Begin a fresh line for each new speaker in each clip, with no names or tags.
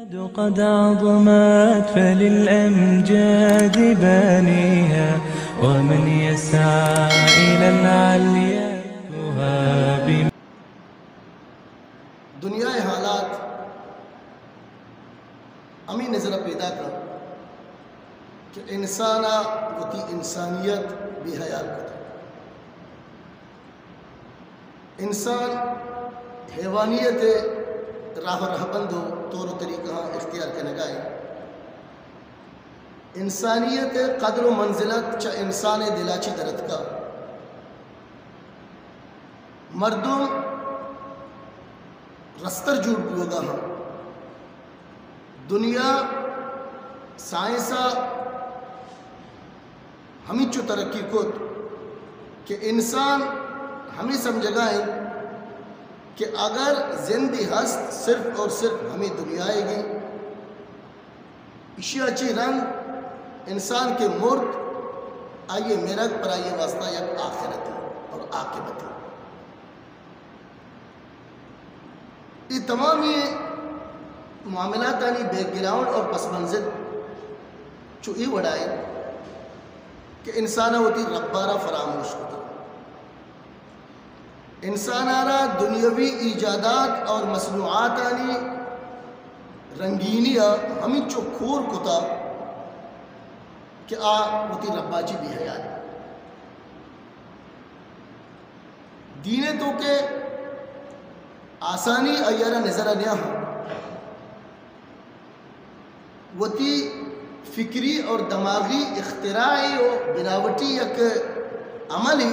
قد عظمت فللأمجاد بانيها ومن يسعى إلى العليا تهاب.
دنیا حالات امی نظر پیدا کر کہ انسانا وتی انسانیت بھی حیال کتا انسان حیوانیت راہ رہبندو طور و طریقہ اختیار کرنے گائے انسانیت قدر و منزلت چا انسان دلاچی درد کا مردم رستر جوڑ بلوگا ہاں دنیا سائنسا ہمیں چو ترقی کت کہ انسان ہمیں سمجھگائیں کہ اگر زندگی ہست صرف اور صرف ہمیں دنیا آئے گی اشیاء اچھی رنگ انسان کے مرد آئیے مرگ پر آئیے واسطہ یک آخرت اور عاقبت یہ تمام یہ معاملات آنی بیک گراؤنڈ اور پس منظر چو ای وڑائے کہ انسانہ ہوتی ربارہ فراموش ہوتا انسانارا دنیاوی ایجادات اور مصنوعات آنی رنگینیاں ہمیں چو کھور کتا کہ ہوتی رباچی بھی حیال دینے تو کہ آسانی ایارہ نظر آنیا ہوں وتی فکری اور دماغی اختراعی و بناوٹی یک عملی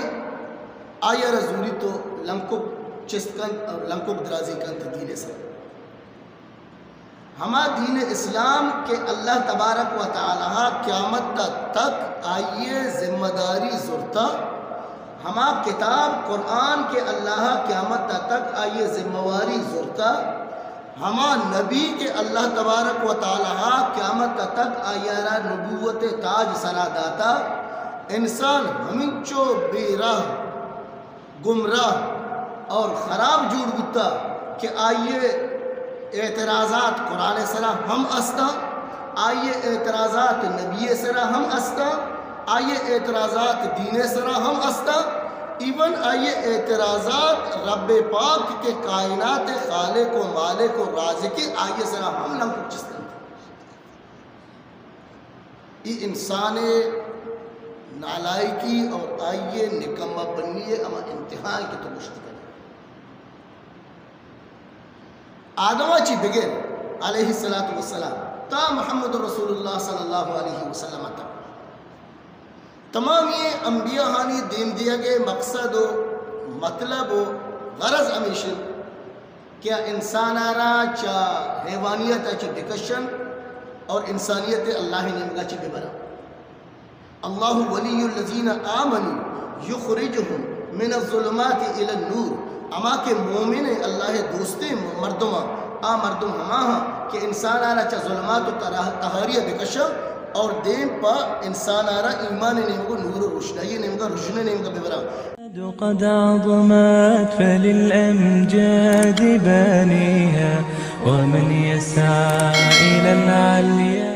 آیا رزوری تو لنکوب چست کند اور لنکوب درازی کند دین اسلام ہما دین اسلام کے اللہ تبارک و تعالی قیامت تک آئیے ذمہ داری زورتا ہما کتاب قرآن کے اللہ قیامت تک آئیے ذمہ واری زورتا ہما نبی کے اللہ تبارک و تعالی قیامت تک آئیارا نبوت تاج سرا داتا انسان ہمیں چو بے راہ گمراہ اور خراب جوڑ گتا کہ آئیے اعتراضات قرآن سرا ہم استا آئیے اعتراضات نبی سرا ہم استا آئیے اعتراضات دین سرا ہم استا ایون آئیے اعتراضات رب پاک کے کائنات خالق و مالک و رازق آئیے سرا ہم لنکو چستن یہ انسان نالائکی اور آئیے نکمہ بنیے اما انتہائی کی تو گشت کریں آدمہ چی بگر علیہ السلام تا محمد رسول اللہ صلی اللہ علیہ وسلم تا تمام یہ انبیاء ہانی دین دیا گئے مقصد و مطلب و غرض ہمیشہ کیا انسان آرہ چا حیوانیت چا بکشن اور انسانیت اللہ نمگا چی ببرا اللہ ولی الذین آمنوا یخرجہم من الظلمات الى النور اما کے مومن اللہ دوستے مردمہ مردم ہماہا کہ انسان آرہ چا ظلمات و تحاریہ بکشا اور دیم پا انسان آرہ ایمان نمگا نور و روشنائی نمگا رجن نمگا ببرا
قد عظمت فللأمجاد بانيها ومن يسعى إلى العليا